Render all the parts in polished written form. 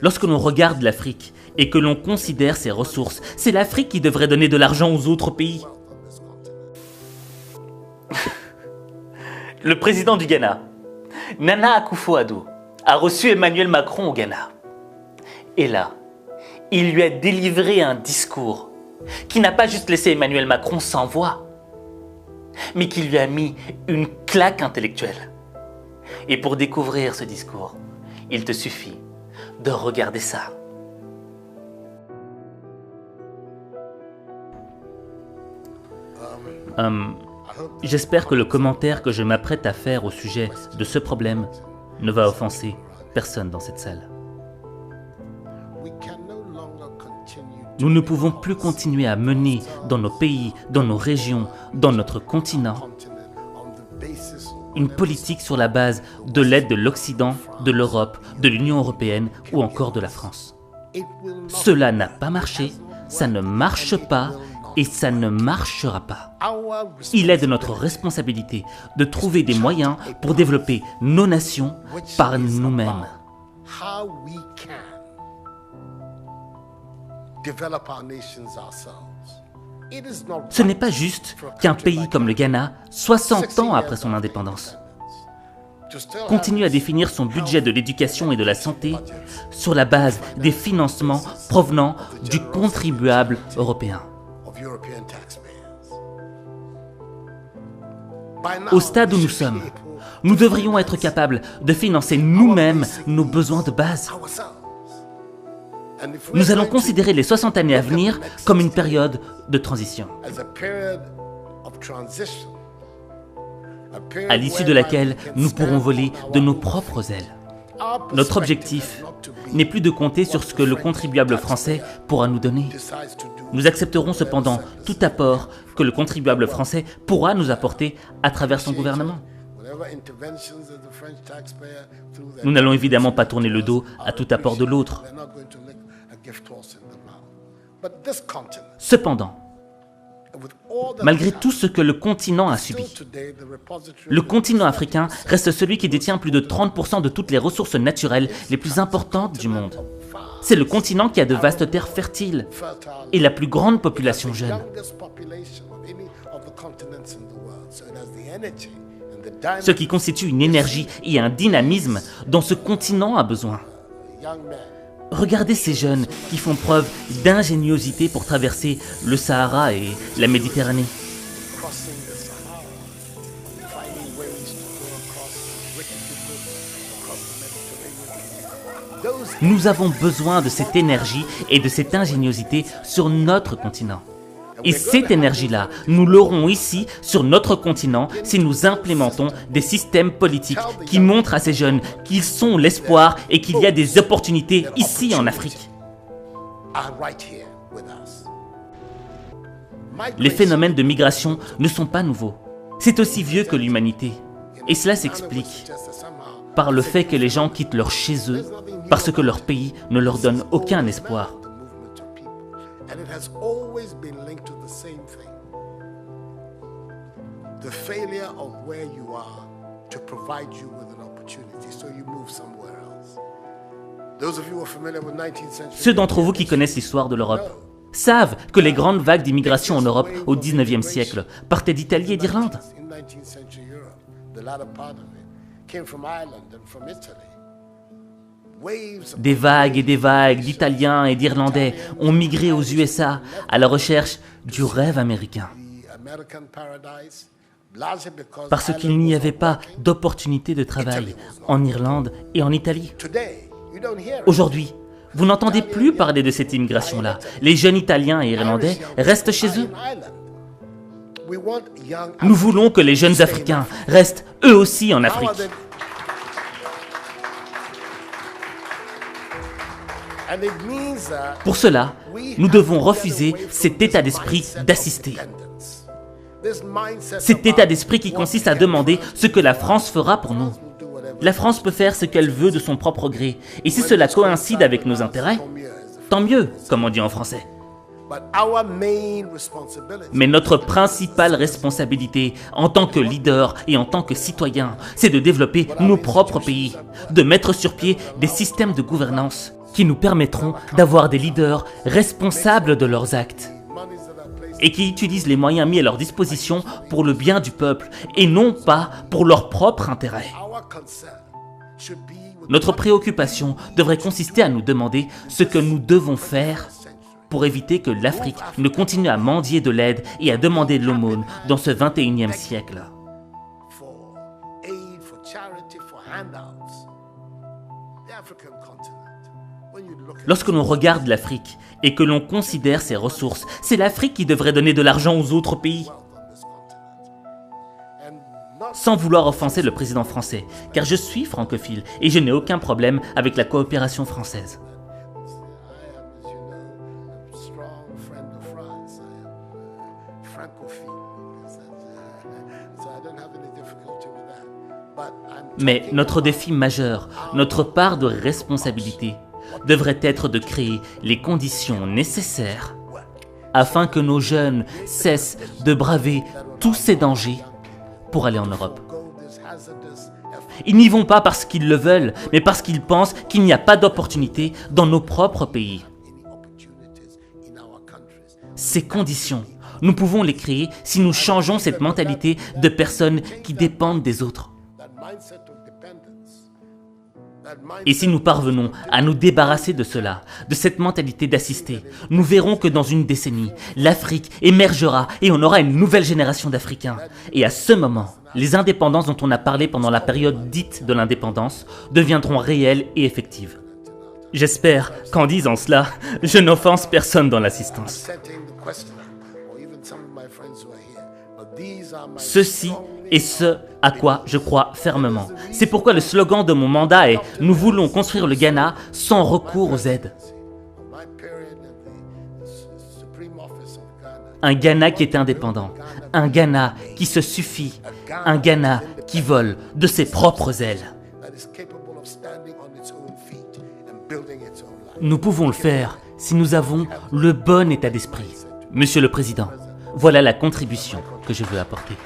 Lorsque l'on regarde l'Afrique et que l'on considère ses ressources, c'est l'Afrique qui devrait donner de l'argent aux autres pays. Le président du Ghana, Nana Akufo-Addo, a reçu Emmanuel Macron au Ghana. Et là, il lui a délivré un discours qui n'a pas juste laissé Emmanuel Macron sans voix, mais qui lui a mis une claque intellectuelle. Et pour découvrir ce discours, il te suffit de regarder ça. J'espère que le commentaire que je m'apprête à faire au sujet de ce problème ne va offenser personne dans cette salle. Nous ne pouvons plus continuer à mener dans nos pays, dans nos régions, dans notre continent, une politique sur la base de l'aide de l'Occident, de l'Europe, de l'Union européenne ou encore de la France. Cela n'a pas marché, ça ne marche pas et ça ne marchera pas. Il est de notre responsabilité de trouver des moyens pour développer nos nations par nous-mêmes. Ce n'est pas juste qu'un pays comme le Ghana, 60 ans après son indépendance, continue à définir son budget de l'éducation et de la santé sur la base des financements provenant du contribuable européen. Au stade où nous sommes, nous devrions être capables de financer nous-mêmes nos besoins de base. Nous allons considérer les 60 années à venir comme une période de transition, à l'issue de laquelle nous pourrons voler de nos propres ailes. Notre objectif n'est plus de compter sur ce que le contribuable français pourra nous donner. Nous accepterons cependant tout apport que le contribuable français pourra nous apporter à travers son gouvernement. Nous n'allons évidemment pas tourner le dos à tout apport de l'autre. Cependant, malgré tout ce que le continent a subi, le continent africain reste celui qui détient plus de 30% de toutes les ressources naturelles les plus importantes du monde. C'est le continent qui a de vastes terres fertiles et la plus grande population jeune. Ce qui constitue une énergie et un dynamisme dont ce continent a besoin. Regardez ces jeunes qui font preuve d'ingéniosité pour traverser le Sahara et la Méditerranée. Nous avons besoin de cette énergie et de cette ingéniosité sur notre continent. Et cette énergie-là, nous l'aurons ici, sur notre continent, si nous implémentons des systèmes politiques qui montrent à ces jeunes qu'ils sont l'espoir et qu'il y a des opportunités ici en Afrique. Les phénomènes de migration ne sont pas nouveaux. C'est aussi vieux que l'humanité. Et cela s'explique par le fait que les gens quittent leur chez eux parce que leur pays ne leur donne aucun espoir. And it has always been linked to the same thing. The failure of where you are to provide you with an opportunity, so you move somewhere else. Those of you who are familiar with 19th century... Ceux d'entre vous qui connaissent l'histoire de l'Europe savent que les grandes vagues d'immigration en Europe au XIXe siècle partaient d'Italie et d'Irlande. In 19th century Europe, the latter part of it came from Ireland and from Italy. Des vagues et des vagues d'Italiens et d'Irlandais ont migré aux USA à la recherche du rêve américain. Parce qu'il n'y avait pas d'opportunité de travail en Irlande et en Italie. Aujourd'hui, vous n'entendez plus parler de cette immigration-là. Les jeunes Italiens et Irlandais restent chez eux. Nous voulons que les jeunes Africains restent eux aussi en Afrique. Pour cela, nous devons refuser cet état d'esprit d'assister. Cet état d'esprit qui consiste à demander ce que la France fera pour nous. La France peut faire ce qu'elle veut de son propre gré, et si cela coïncide avec nos intérêts, tant mieux, comme on dit en français. Mais notre principale responsabilité en tant que leader et en tant que citoyen, c'est de développer nos propres pays, de mettre sur pied des systèmes de gouvernance qui nous permettront d'avoir des leaders responsables de leurs actes et qui utilisent les moyens mis à leur disposition pour le bien du peuple et non pas pour leur propre intérêt. Notre préoccupation devrait consister à nous demander ce que nous devons faire pour éviter que l'Afrique ne continue à mendier de l'aide et à demander de l'aumône dans ce 21e siècle. Lorsque l'on regarde l'Afrique et que l'on considère ses ressources, c'est l'Afrique qui devrait donner de l'argent aux autres pays. Sans vouloir offenser le président français, car je suis francophile et je n'ai aucun problème avec la coopération française. Mais notre défi majeur, notre part de responsabilité, devrait être de créer les conditions nécessaires afin que nos jeunes cessent de braver tous ces dangers pour aller en Europe. Ils n'y vont pas parce qu'ils le veulent, mais parce qu'ils pensent qu'il n'y a pas d'opportunité dans nos propres pays. Ces conditions, nous pouvons les créer si nous changeons cette mentalité de personnes qui dépendent des autres. Et si nous parvenons à nous débarrasser de cela, de cette mentalité d'assister, nous verrons que dans une décennie, l'Afrique émergera et on aura une nouvelle génération d'Africains. Et à ce moment, les indépendances dont on a parlé pendant la période dite de l'indépendance deviendront réelles et effectives. J'espère qu'en disant cela, je n'offense personne dans l'assistance. Ceci est ce à quoi je crois fermement. C'est pourquoi le slogan de mon mandat est « Nous voulons construire le Ghana sans recours aux aides ». Un Ghana qui est indépendant, un Ghana qui se suffit, un Ghana qui vole de ses propres ailes. Nous pouvons le faire si nous avons le bon état d'esprit. Monsieur le Président, voilà la contribution que je veux apporter.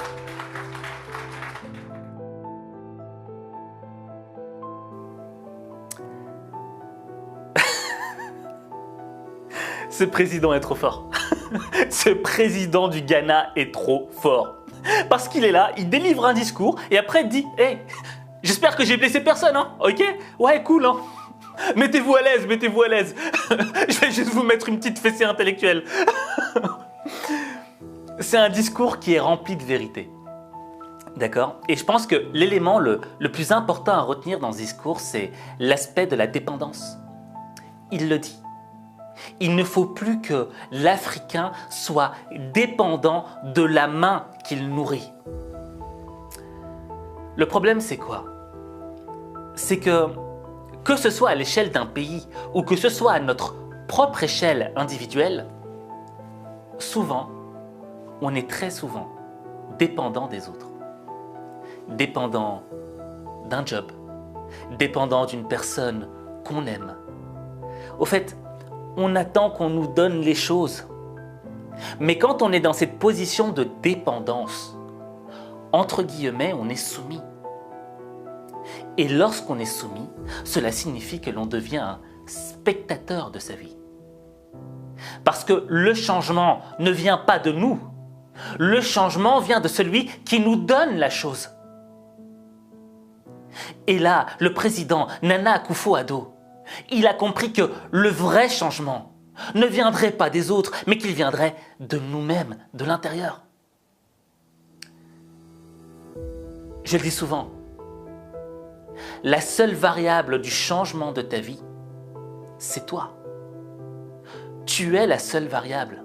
Ce président est trop fort. Ce président du Ghana est trop fort. Parce qu'il est là, il délivre un discours et après il dit « Hey, j'espère que j'ai blessé personne, hein, ok? Ouais, cool, hein. Mettez-vous à l'aise, mettez-vous à l'aise. Je vais juste vous mettre une petite fessée intellectuelle. » C'est un discours qui est rempli de vérité. D'accord? Et je pense que l'élément le plus important à retenir dans ce discours, c'est l'aspect de la dépendance. Il le dit. Il ne faut plus que l'Africain soit dépendant de la main qu'il nourrit. Le problème, c'est quoi? C'est que ce soit à l'échelle d'un pays ou que ce soit à notre propre échelle individuelle, souvent, on est très souvent dépendant des autres. Dépendant d'un job, dépendant d'une personne qu'on aime. Au fait, on attend qu'on nous donne les choses. Mais quand on est dans cette position de dépendance, entre guillemets, on est soumis. Et lorsqu'on est soumis, cela signifie que l'on devient un spectateur de sa vie. Parce que le changement ne vient pas de nous. Le changement vient de celui qui nous donne la chose. Et là, le président Nana Akufo-Addo, il a compris que le vrai changement ne viendrait pas des autres, mais qu'il viendrait de nous-mêmes, de l'intérieur. Je le dis souvent, la seule variable du changement de ta vie, c'est toi. Tu es la seule variable.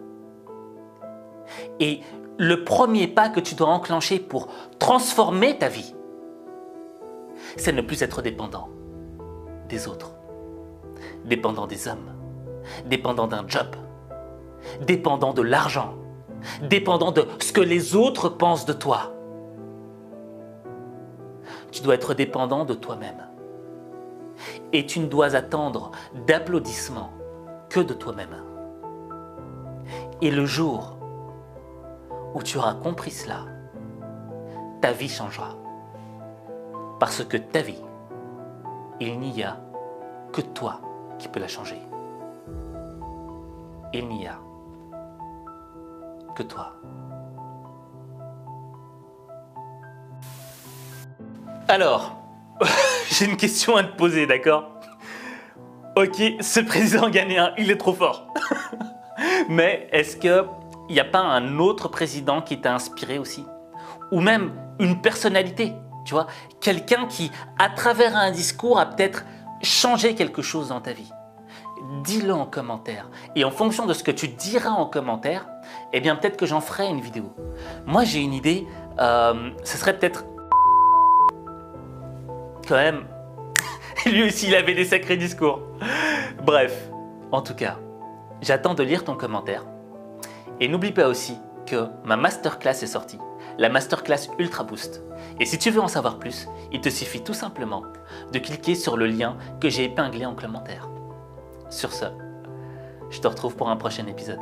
Et le premier pas que tu dois enclencher pour transformer ta vie, c'est ne plus être dépendant des autres. Dépendant des hommes, dépendant d'un job, dépendant de l'argent, dépendant de ce que les autres pensent de toi. Tu dois être dépendant de toi-même. Et tu ne dois attendre d'applaudissements que de toi-même. Et le jour où tu auras compris cela, ta vie changera. Parce que ta vie, il n'y a que toi qui peux la changer. Il n'y a que toi. Alors, j'ai une question à te poser, d'accord? Ok, ce président ghanéen, il est trop fort. Mais est-ce qu'il n'y a pas un autre président qui t'a inspiré aussi? Ou même une personnalité, tu vois? Quelqu'un qui, à travers un discours, a peut-être changé quelque chose dans ta vie. Dis-le en commentaire. Et en fonction de ce que tu diras en commentaire, eh bien peut-être que j'en ferai une vidéo. Moi j'ai une idée, ce serait peut-être... Quand même, lui aussi il avait des sacrés discours. Bref, en tout cas, j'attends de lire ton commentaire. Et n'oublie pas aussi que ma masterclass est sortie, la masterclass Ultra Boost. Et si tu veux en savoir plus, il te suffit tout simplement de cliquer sur le lien que j'ai épinglé en commentaire. Sur ce, je te retrouve pour un prochain épisode.